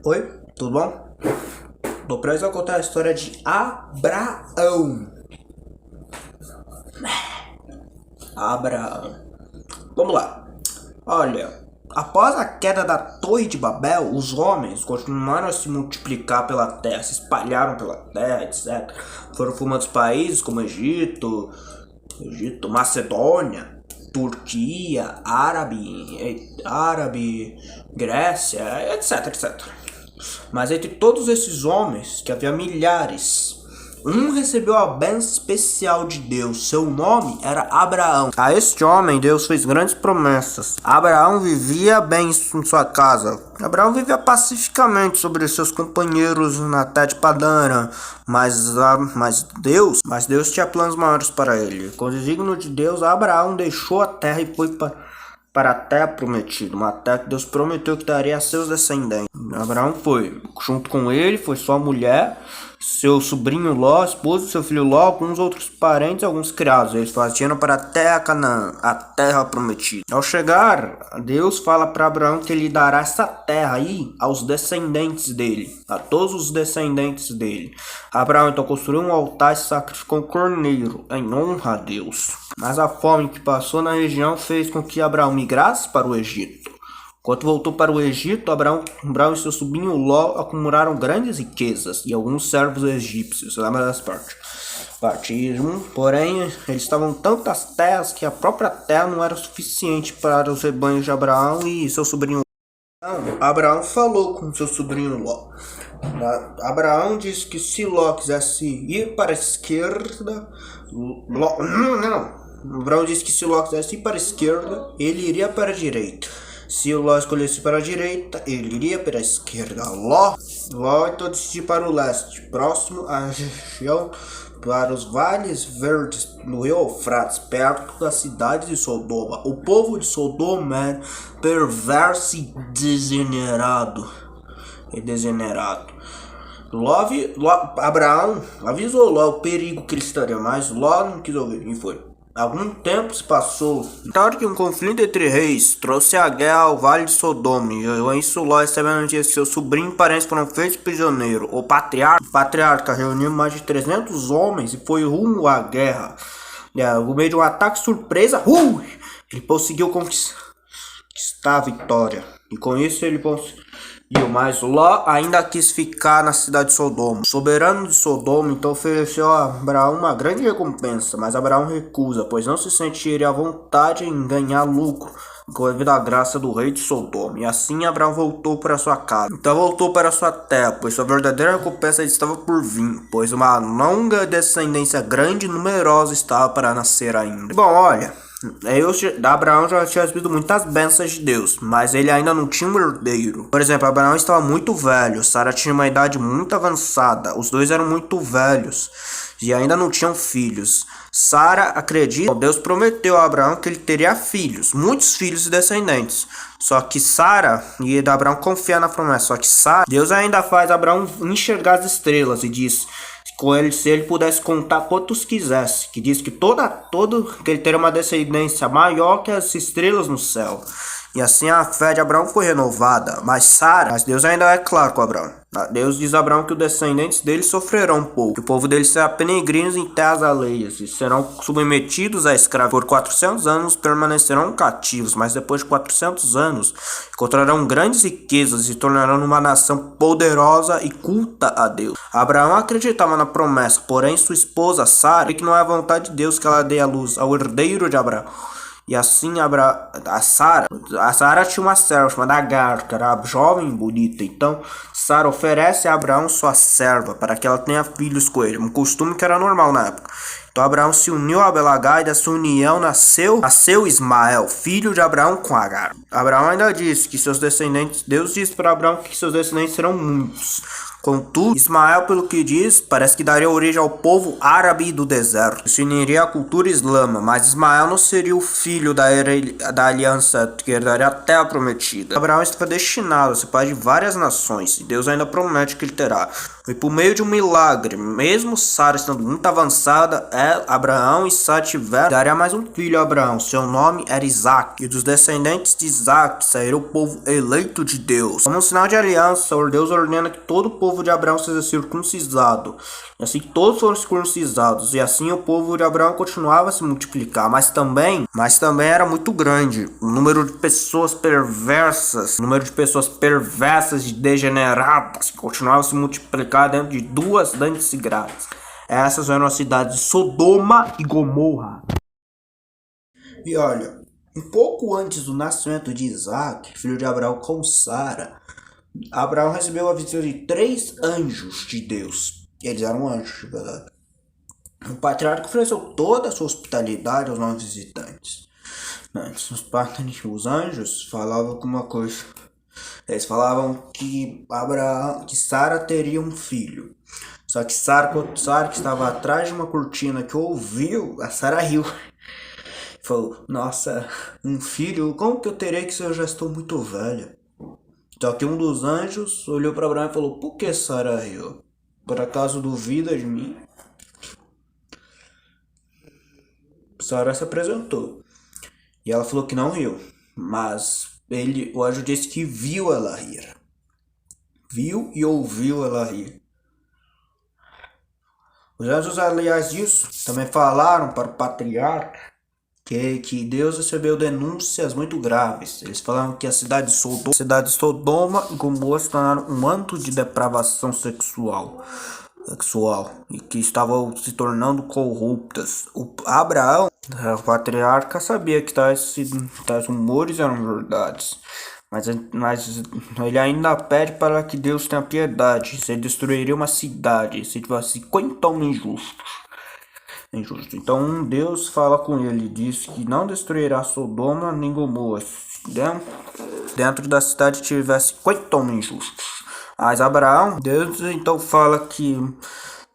Oi, tudo bom? Tô preso a contar a história de Abraão. Abraão. Vamos lá. Olha, após a queda da Torre de Babel, os homens continuaram a se multiplicar pela terra, se espalharam pela terra, etc. Foram formando países como Egito, Macedônia, Turquia, Árabe, Grécia, etc. Mas entre todos esses homens, que havia milhares, um recebeu a bênção especial de Deus. Seu nome era Abraão. A este homem Deus fez grandes promessas. Abraão vivia bem em sua casa. Abraão vivia pacificamente sobre seus companheiros na terra de Padã, mas Deus tinha planos maiores para ele. Com o desígnio de Deus, Abraão deixou a terra e foi para a terra prometida, uma terra que Deus prometeu que daria a seus descendentes. Abraão foi, junto com ele, foi sua mulher, seu sobrinho Ló, esposo do seu filho Ló, alguns outros parentes e alguns criados. Eles partiram para a terra Canaã, a terra prometida. Ao chegar, Deus fala para Abraão que ele dará essa terra aí aos descendentes dele, a todos os descendentes dele. Abraão então construiu um altar e sacrificou um cordeiro em honra a Deus. Mas a fome que passou na região fez com que Abraão migrasse para o Egito. Quando voltou para o Egito, Abraão e seu sobrinho Ló acumularam grandes riquezas e alguns servos egípcios. Lembra das partes? Porém, eles estavam tantas terras que a própria terra não era suficiente para os rebanhos de Abraão e seu sobrinho Ló. Abraão falou com seu sobrinho Ló. Abraão disse que se Ló quisesse ir para a esquerda, Abraão disse que se Ló quisesse ir para a esquerda, ele iria para a direita. Se o Ló escolhesse para a direita, ele iria para a esquerda. Ló então decidiu para o leste, próximo à região, para os vales verdes no rio Eufrates, perto da cidade de Sodoma. O povo de Sodoma é perverso e degenerado. Abraão avisou Ló o perigo que ele estaria, mas Ló não quis ouvir e foi. Algum tempo se passou. Então que um conflito entre reis trouxe a guerra ao vale de Sodoma. E isso Ló, recebendo que seu sobrinho e parentes foram feitos prisioneiros. O patriarca reuniu mais de 300 homens e foi rumo à guerra. No meio de um ataque surpresa, ele conseguiu conquistar a vitória. E com isso ele conseguiu. Mas Ló ainda quis ficar na cidade de Sodoma. O soberano de Sodoma então ofereceu a Abraão uma grande recompensa, mas Abraão recusa, pois não se sentiria à vontade em ganhar lucro devido à graça do rei de Sodoma. E assim Abraão voltou para sua casa. Então voltou para sua terra, pois sua verdadeira recompensa estava por vir, pois uma longa descendência grande e numerosa estava para nascer ainda. Bom, olha, Abraão já tinha recebido muitas bênçãos de Deus, mas ele ainda não tinha um herdeiro. Por exemplo, Abraão estava muito velho, Sara tinha uma idade muito avançada, os dois eram muito velhos e ainda não tinham filhos. Sara acredita, Deus prometeu a Abraão que ele teria filhos, muitos filhos e descendentes. Só que Sara, e Abraão confia na promessa, só que Deus ainda faz Abraão enxergar as estrelas e diz com ele, se ele pudesse contar quantos quisesse, que diz que que ele teria uma descendência maior que as estrelas no céu. E assim a fé de Abraão foi renovada. Mas Deus ainda é claro com Abraão. Deus diz a Abraão que os descendentes dele sofrerão um pouco, que o povo dele será peregrinos em terras alheias e serão submetidos à escravidão. Por 400 anos permanecerão cativos, mas depois de 400 anos encontrarão grandes riquezas e se tornarão uma nação poderosa e culta a Deus. Abraão acreditava na promessa, porém sua esposa Sara, que não é a vontade de Deus que ela dê a luz ao herdeiro de Abraão. E assim a Sara tinha uma serva chamada Agar, que era jovem e bonita. Então Sara oferece a Abraão sua serva para que ela tenha filhos com ele, um costume que era normal na época. Então Abraão se uniu a Belagar e dessa união nasceu Ismael, filho de Abraão com Agar. Abraão ainda disse que seus descendentes, Deus disse para Abraão que seus descendentes serão muitos. Contudo, Ismael, pelo que diz, parece que daria origem ao povo árabe do deserto. Isso uniria a cultura islã, mas Ismael não seria o filho da aliança que herdaria a terra prometida. Abraão estava destinado a ser pai de várias nações, e Deus ainda promete que ele terá. E por meio de um milagre, mesmo Sara estando muito avançada, Abraão e Sara tiveram, daria mais um filho a Abraão. Seu nome era Isaac. E dos descendentes de Isaac sairá o povo eleito de Deus. Como um sinal de aliança, Deus ordena que todo o povo de Abraão seja circuncisado. E assim todos foram circuncidados. E assim o povo de Abraão continuava a se multiplicar. Mas também era muito grande. O número de pessoas perversas, e degeneradas, que continuavam a se multiplicar dentro de 2 grandes cidades. Essas eram as cidades de Sodoma e Gomorra. E olha, um pouco antes do nascimento de Isaac, filho de Abraão com Sara, Abraão recebeu a visita de 3 anjos de Deus. Eles eram anjos, de verdade. O patriarca ofereceu toda a sua hospitalidade aos novos visitantes. Os anjos falavam alguma coisa. Eles falavam que Sara teria um filho. Só que Sara, que estava atrás de uma cortina, que ouviu, a Sara riu. Falou: nossa, um filho? Como que eu terei, que eu já estou muito velha? Só que um dos anjos olhou para Abraão e falou: por que Sara riu? Por acaso duvida de mim? Sara se apresentou. E ela falou que não riu. Mas o anjo disse que viu ela rir. Viu e ouviu ela rir. Os anjos, aliás disso, também falaram para o patriarca que Deus recebeu denúncias muito graves. Eles falaram que a cidade de Sodoma e Gomorra se tornaram um antro de depravação sexual e que estavam se tornando corruptas. Abraão, o patriarca, sabia que tais rumores eram verdades, mas ele ainda pede para que Deus tenha piedade. Se ele destruiria uma cidade se tivesse 50 homens injusto. Então Deus fala com ele, diz que não destruirá Sodoma nem Gomorra dentro da cidade tivesse 50 homens justos. Mas Deus então fala que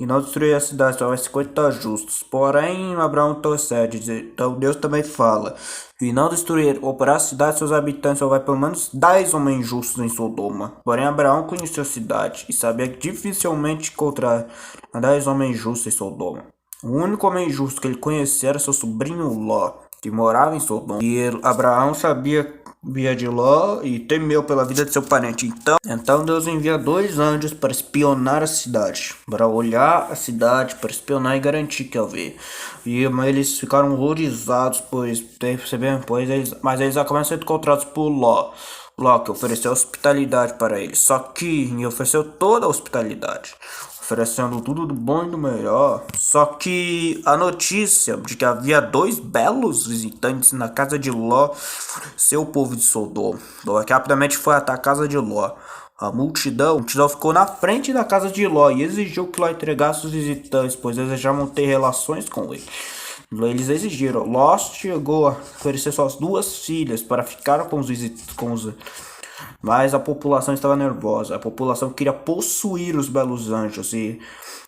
não destruirá a cidade, só vai 50 justos. Porém, Abraão intercede. Então Deus também fala que não destruir ou para a cidade, seus habitantes, só vai pelo menos 10 homens justos em Sodoma. Porém, Abraão conheceu a cidade e sabia que dificilmente encontrar 10 homens justos em Sodoma. O único homem justo que ele conhecia era seu sobrinho Ló, que morava em Sodoma. E Abraão sabia de Ló e temeu pela vida de seu parente. Então Deus envia 2 anjos para espionar a cidade, para olhar a cidade, para espionar e garantir que havia. Mas eles ficaram horrorizados, mas eles acabaram sendo encontrados por Ló, que ofereceu hospitalidade para eles. Só que ofereceu toda a hospitalidade, oferecendo tudo do bom e do melhor. Só que a notícia de que havia 2 belos visitantes na casa de Ló, seu povo de Sodoma, que rapidamente foi até a casa de Ló. A multidão ficou na frente da casa de Ló e exigiu que Ló entregasse os visitantes, pois desejavam ter relações com ele. Eles exigiram. Ló chegou a oferecer suas 2 filhas para ficar com os visitantes. Mas a população estava nervosa. A população queria possuir os belos anjos e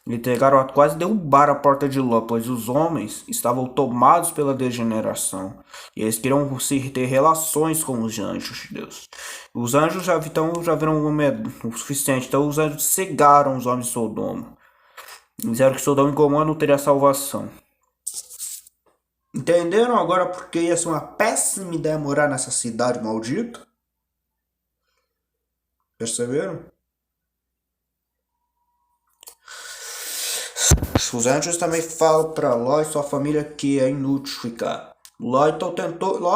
entregaram a quase derrubar a porta de Ló, pois os homens estavam tomados pela degeneração e eles queriam ter relações com os anjos de Deus. Os anjos já viram o suficiente, então os anjos cegaram os homens de Sodoma. Disseram que Sodoma e Gomorra não teria salvação. Entenderam agora porque ia ser uma péssima ideia morar nessa cidade maldita? Perceberam? Os anjos também falam para Ló e sua família que é inútil ficar. Ló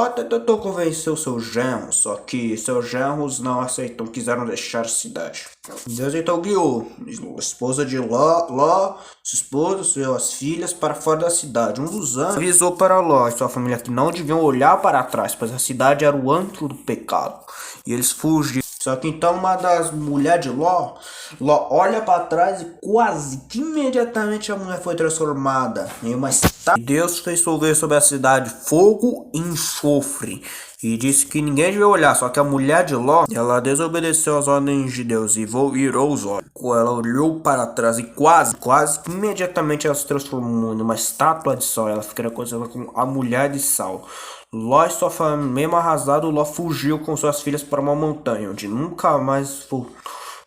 até tentou convencer os seus genros, só que seus genros não aceitam, quiseram deixar a cidade. Deus então guiou a esposa de Ló, sua esposa, suas filhas para fora da cidade. Um dos anjos avisou para Ló e sua família que não deviam olhar para trás, pois a cidade era o antro do pecado. E eles fugiram. Só que então uma das mulheres de Ló olha para trás e quase que imediatamente a mulher foi transformada em uma estátua. Deus fez chover sobre a cidade fogo e enxofre e disse que ninguém devia olhar. Só que a mulher de Ló, ela desobedeceu às ordens de Deus e virou os olhos. Ela olhou para trás e quase que imediatamente ela se transformou em uma estátua de sal. Ela fica conhecida como a mulher de sal. Ló e sua família, mesmo arrasado, Ló fugiu com suas filhas para uma montanha, onde nunca mais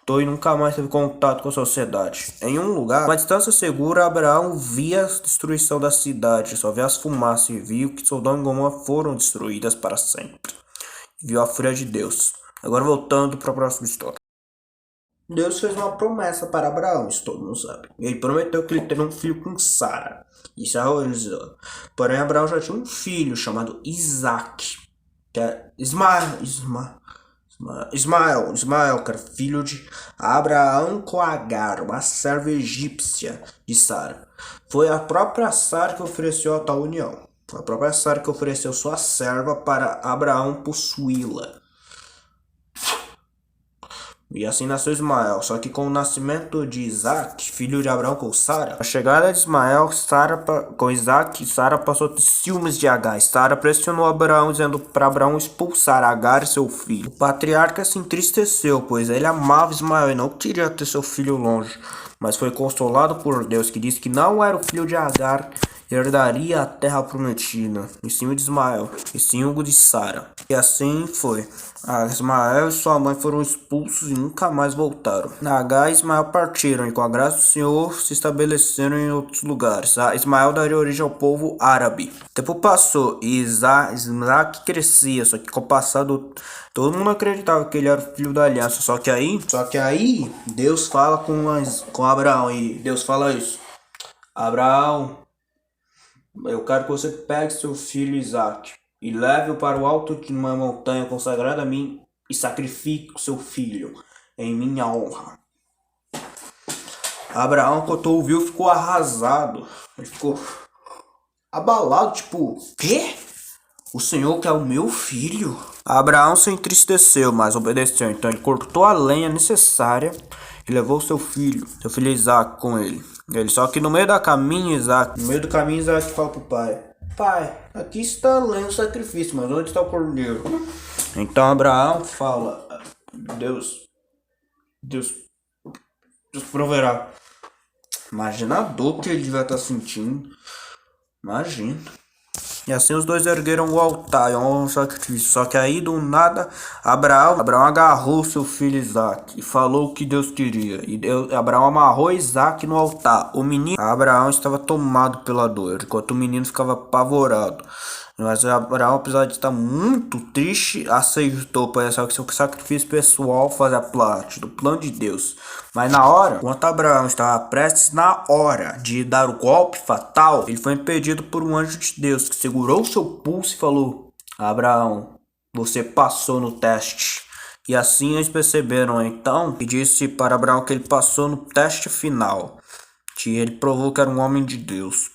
e nunca mais teve contato com a sociedade. Em um lugar, uma distância segura, Abraão via a destruição da cidade, só via as fumaças e viu que Sodoma e Gomorra foram destruídas para sempre. Viu a fúria de Deus. Agora voltando para a próxima história. Deus fez uma promessa para Abraão, isso todo mundo sabe. Ele prometeu que ele teria um filho com Sara. Isso é realizou. Porém, Abraão já tinha um filho chamado Isaac, que é Ismael, que era filho de Abraão com Agar, uma serva egípcia de Sara. Foi a própria Sara que ofereceu a tal união. Foi a própria Sara que ofereceu sua serva para Abraão possuí-la. E assim nasceu Ismael, só que com o nascimento de Isaac, filho de Abraão com Sara, a chegada de Ismael com Isaac, Sara passou a ter ciúmes de Agar. Sara pressionou Abraão, dizendo para Abraão expulsar Agar e seu filho. O patriarca se entristeceu, pois ele amava Ismael e não queria ter seu filho longe, mas foi consolado por Deus, que disse que não era o filho de Agar herdaria a terra prometida, em cima de Ismael, e sim o de Sara. E assim foi. Ismael e sua mãe foram expulsos e nunca mais voltaram. Agar e Ismael partiram e com a graça do Senhor se estabeleceram em outros lugares. Ismael daria origem ao povo árabe. O tempo passou e Isaac crescia, só que com o passado todo mundo acreditava que ele era o filho da aliança. Só que aí Deus fala com Abraão e Deus fala isso. Abraão, eu quero que você pegue seu filho Isaac e leve-o para o alto de uma montanha consagrada a mim e sacrifique o seu filho em minha honra. Abraão, quando ouviu, ficou arrasado. Ele ficou abalado, tipo, quê? O Senhor quer o meu filho? Abraão se entristeceu, mas obedeceu. Então ele cortou a lenha necessária e levou seu filho Isaac com ele. Só que no meio do caminho, Isaac fala pro pai: Pai, aqui está a lenha do sacrifício, mas onde está o cordeiro? Então Abraão fala: Deus proverá. Imagina a dor que ele devia estar sentindo. Imagina. E assim os dois ergueram o altar, um sacrifício. Só que aí do nada, Abraão agarrou seu filho Isaac e falou o que Deus queria. Abraão amarrou Isaac no altar. Abraão estava tomado pela dor, enquanto o menino ficava apavorado. Mas Abraão, apesar de estar muito triste, aceitou para que seu sacrifício pessoal fazia parte do plano de Deus. Mas na hora, enquanto Abraão estava prestes de dar o golpe fatal, ele foi impedido por um anjo de Deus que segurou seu pulso e falou: Abraão, você passou no teste. E assim eles perceberam então e disse para Abraão que ele passou no teste final, que ele provou que era um homem de Deus,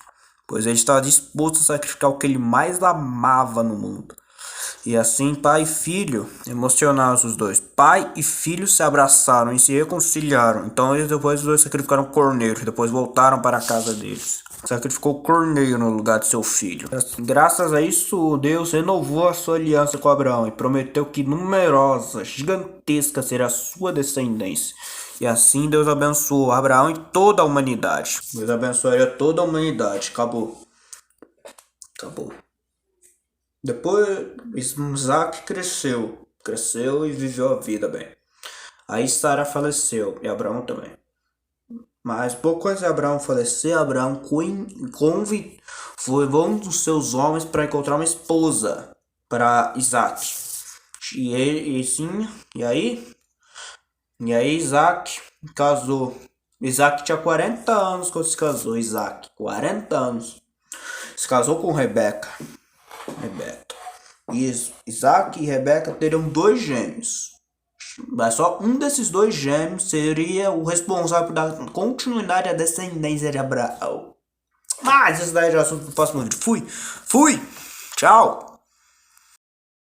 pois ele estava disposto a sacrificar o que ele mais amava no mundo. E assim pai e filho, emocionados os dois, pai e filho se abraçaram e se reconciliaram. Então depois os dois sacrificaram o cordeiro, depois voltaram para a casa deles. Sacrificou o cordeiro no lugar de seu filho. Graças a isso, Deus renovou a sua aliança com Abraão e prometeu que numerosa, gigantesca será a sua descendência. E assim Deus abençoou Abraão e toda a humanidade. Deus abençoaria toda a humanidade. Acabou. Depois Isaac cresceu e viveu a vida bem. Aí Sara faleceu e Abraão também. Mas pouco antes de Abraão falecer, Abraão foi um dos seus homens para encontrar uma esposa para Isaac. E aí Isaac casou. Isaac tinha 40 anos quando se casou. 40 anos. Se casou com Rebeca. E Isaac e Rebeca teriam 2 gêmeos. Mas só um desses 2 gêmeos seria o responsável por dar continuidade à descendência de Abraão. Mas isso daí já é assunto do próximo vídeo. Fui! Tchau!